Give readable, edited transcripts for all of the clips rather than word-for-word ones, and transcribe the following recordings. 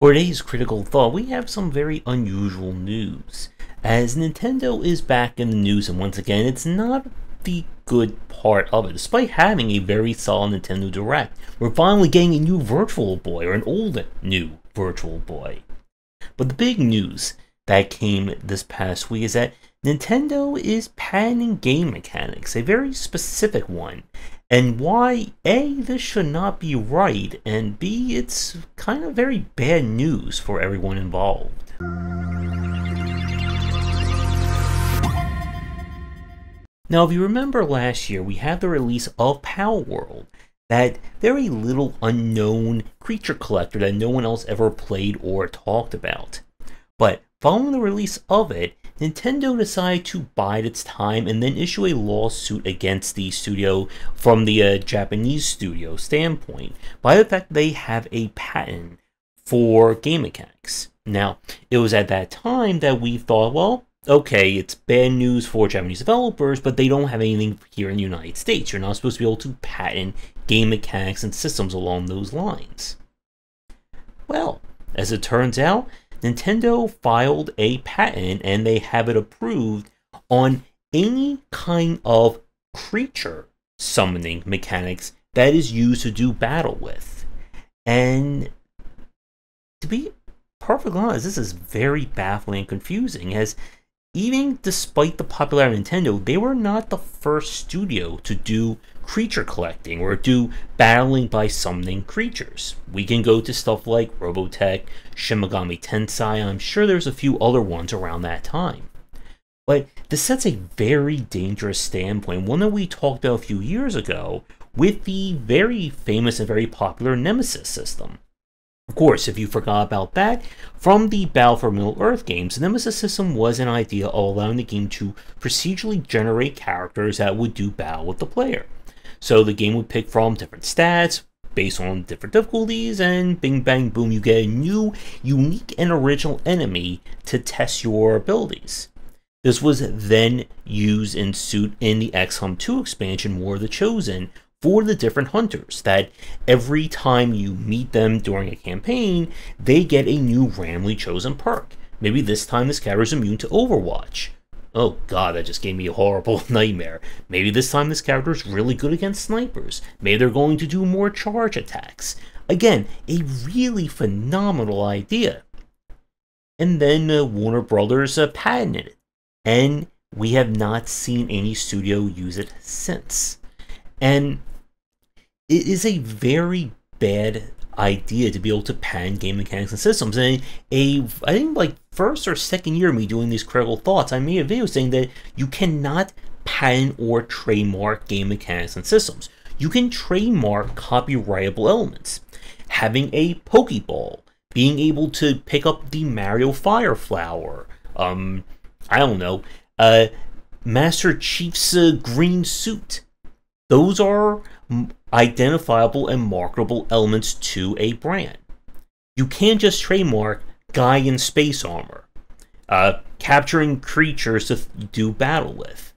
For today's critical thought, we have some very unusual news, as Nintendo is back in the news, and once again, it's not the good part of it. Despite having a very solid Nintendo Direct, we're finally getting a new Virtual Boy, or an old new Virtual Boy. But the big news that came this past week is that Nintendo is patenting game mechanics, a very specific one, and why A, this should not be right, and B, it's kind of very bad news for everyone involved. Now, if you remember last year, we had the release of Power World, that very little unknown creature collector that no one else ever played or talked about. But following the release of it, Nintendo decided to bide its time and then issue a lawsuit against the studio from the Japanese studio standpoint by the fact they have a patent for game mechanics. Now, it was at that time that we thought, well, okay, it's bad news for Japanese developers, but they don't have anything here in the United States. You're not supposed to be able to patent game mechanics and systems along those lines. Well, as it turns out, Nintendo filed a patent and they have it approved on any kind of creature summoning mechanics that is used to do battle with. And to be perfectly honest, this is very baffling and confusing, as even despite the popularity of Nintendo, they were not the first studio to do creature collecting or do battling by summoning creatures. We can go to stuff like Robotech, Shin Megami Tensei, I'm sure there's a few other ones around that time. But this sets a very dangerous standpoint, one that we talked about a few years ago with the very famous and very popular Nemesis system. Of course, if you forgot about that, from the Battle for Middle-earth games, the Nemesis system was an idea of allowing the game to procedurally generate characters that would do battle with the player. So the game would pick from different stats, based on different difficulties, and bing bang boom, you get a new, unique and original enemy to test your abilities. This was then used in the XCOM 2 expansion, War of the Chosen, for the different hunters, that every time you meet them during a campaign, they get a new randomly chosen perk. Maybe this time this character is immune to Overwatch. Oh god, that just gave me a horrible nightmare. Maybe this time this character is really good against snipers. Maybe they're going to do more charge attacks. Again, a really phenomenal idea. And then Warner Brothers patented it. And we have not seen any studio use it since. And it is a very bad idea to be able to patent game mechanics and systems. And I think like first or second year of me doing these critical thoughts, I made a video saying that you cannot patent or trademark game mechanics and systems. You can trademark copyrightable elements. Having a Pokeball, being able to pick up the Mario Fire Flower, I don't know, Master Chief's green suit. Those are identifiable and marketable elements to a brand. You can't just trademark guy in space armor, capturing creatures to do battle with.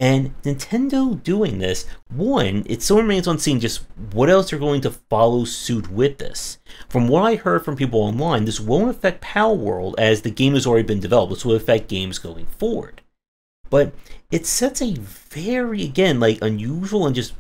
And Nintendo doing this, one, it still remains unseen just what else they're going to follow suit with this. From what I heard from people online, this won't affect Power World as the game has already been developed. This will affect games going forward. But it sets a very, again, like unusual and just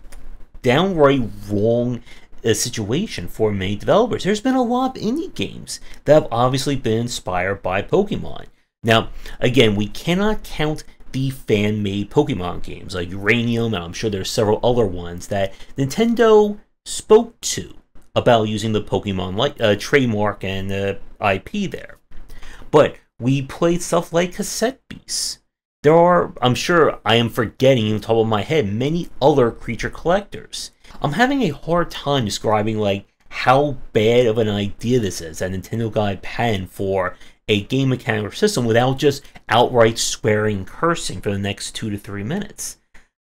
downright wrong situation for many developers. There's been a lot of indie games that have obviously been inspired by Pokemon. Now, again, we cannot count the fan-made Pokemon games like Uranium, and I'm sure there's several other ones that Nintendo spoke to about using the Pokemon trademark and IP there. But we played stuff like Cassette Beasts. There are, I'm sure I am forgetting on top of my head, many other creature collectors. I'm having a hard time describing like how bad of an idea this is that Nintendo got a patent for a game mechanic or system without just outright swearing and cursing for the next 2 to 3 minutes.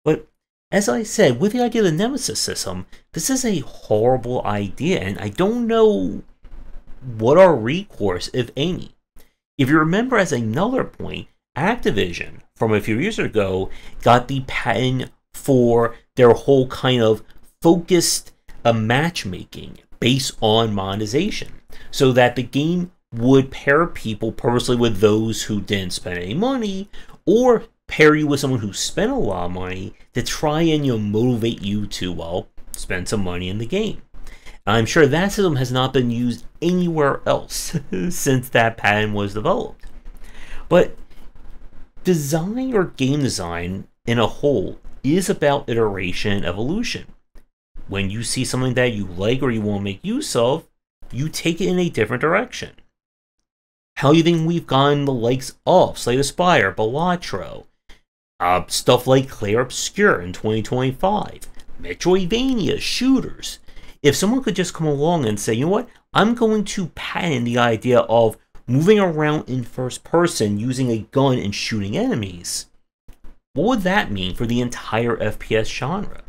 But as I said, with the idea of the Nemesis system, this is a horrible idea, and I don't know what our recourse, if any. If you remember, as another point, Activision, from a few years ago, got the patent for their whole kind of focused matchmaking based on monetization. so that the game would pair people purposely with those who didn't spend any money, or pair you with someone who spent a lot of money to try and motivate you to, well, spend some money in the game. I'm sure that system has not been used anywhere else since that patent was developed. But design, or game design in a whole, is about iteration and evolution. When you see something that you like or you want to make use of, you take it in a different direction. How do you think we've gotten the likes of Slay the Spire, Balatro, stuff like Clair Obscur in 2025, Metroidvania, shooters? If someone could just come along and say, you know what, I'm going to patent the idea of moving around in first person using a gun and shooting enemies, what would that mean for the entire FPS genre?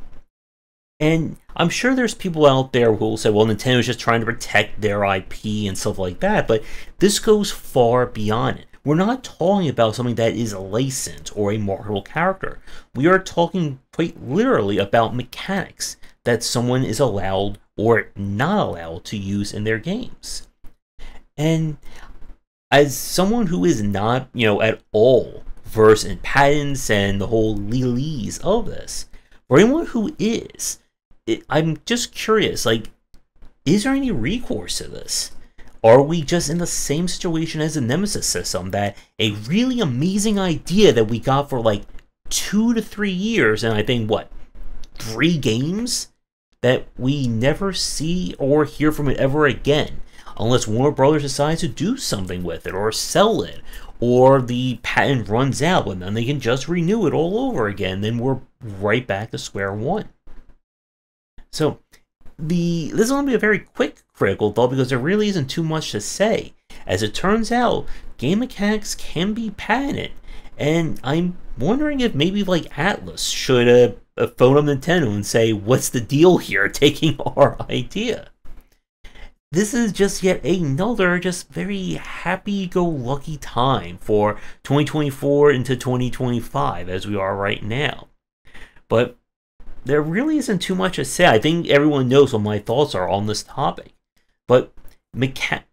And I'm sure there's people out there who will say, well, Nintendo's just trying to protect their IP and stuff like that, but this goes far beyond it. We're not talking about something that is a license or a marketable character. We are talking quite literally about mechanics that someone is allowed or not allowed to use in their games. And as someone who is not, at all versed in patents and the whole legalese of this, for anyone who is, I'm just curious, is there any recourse to this? Are we just in the same situation as the Nemesis system, that a really amazing idea that we got for 2 to 3 years, and I think, 3 games, that we never see or hear from it ever again, unless Warner Brothers decides to do something with it, or sell it, or the patent runs out, and then they can just renew it all over again, then we're right back to square one. So, this is going to be a very quick critical thought, because there really isn't too much to say. As it turns out, game mechanics can be patented, and I'm wondering if maybe Atlas should phone up Nintendo and say, what's the deal here taking our idea? This is just yet another very happy-go-lucky time for 2024 into 2025, as we are right now. But there really isn't too much to say. I think everyone knows what my thoughts are on this topic. But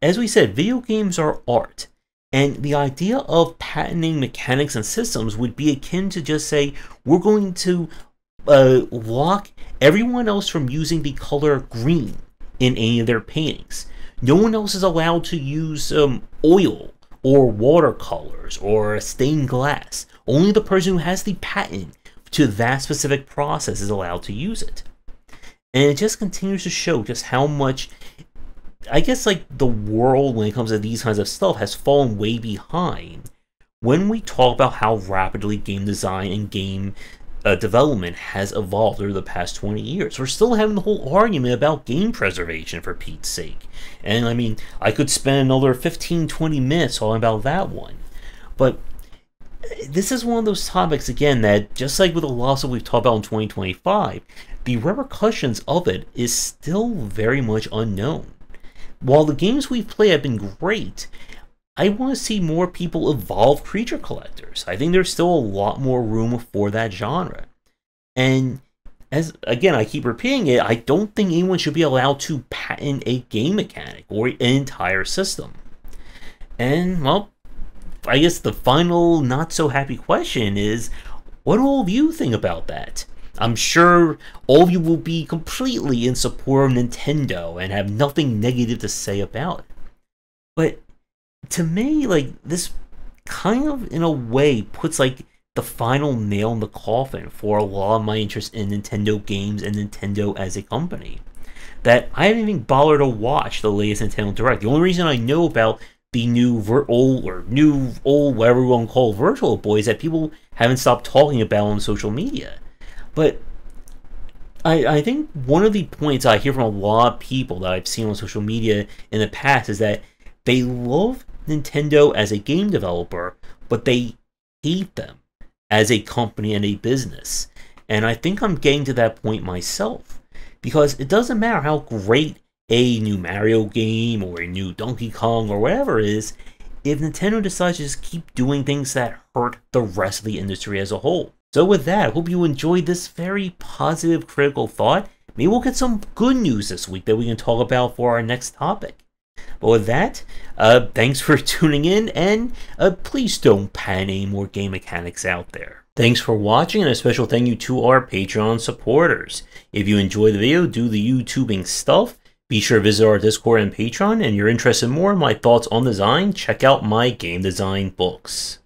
as we said, video games are art. And the idea of patenting mechanics and systems would be akin to just say, we're going to lock everyone else from using the color green in any of their paintings. No one else is allowed to use oil or watercolors or stained glass. Only the person who has the patent to that specific process is allowed to use it. And it just continues to show just how much, I guess, the world, when it comes to these kinds of stuff, has fallen way behind when we talk about how rapidly game design and game development has evolved over the past 20 years. We're still having the whole argument about game preservation, for Pete's sake. And I mean, I could spend another 15-20 minutes talking about that one. But this is one of those topics, again, that just like with a lot of stuff we've talked about in 2025, the repercussions of it is still very much unknown. While the games we've played have been great, I want to see more people evolve creature collectors. I think there's still a lot more room for that genre. And as, again, I keep repeating it, I don't think anyone should be allowed to patent a game mechanic or an entire system. And, well, I guess the final not-so-happy question is, what do all of you think about that? I'm sure all of you will be completely in support of Nintendo and have nothing negative to say about it. But to me, this kind of, in a way, puts, the final nail in the coffin for a lot of my interest in Nintendo games and Nintendo as a company. That I haven't even bothered to watch the latest Nintendo Direct. The only reason I know about the new old, whatever we want to call Virtual Boy, is that people haven't stopped talking about on social media. But I think one of the points I hear from a lot of people that I've seen on social media in the past is that they love Nintendo as a game developer, but they hate them as a company and a business. And I think I'm getting to that point myself. Because it doesn't matter how great a new Mario game or a new Donkey Kong or whatever is, if Nintendo decides to just keep doing things that hurt the rest of the industry as a whole. So with that, I hope you enjoyed this very positive, critical thought. Maybe we'll get some good news this week that we can talk about for our next topic. But with that, thanks for tuning in, and please don't pan any more game mechanics out there. Thanks for watching, and a special thank you to our Patreon supporters. If you enjoyed the video, do the YouTubing stuff, be sure to visit our Discord and Patreon, and you're interested in more in my thoughts on design, check out my game design books.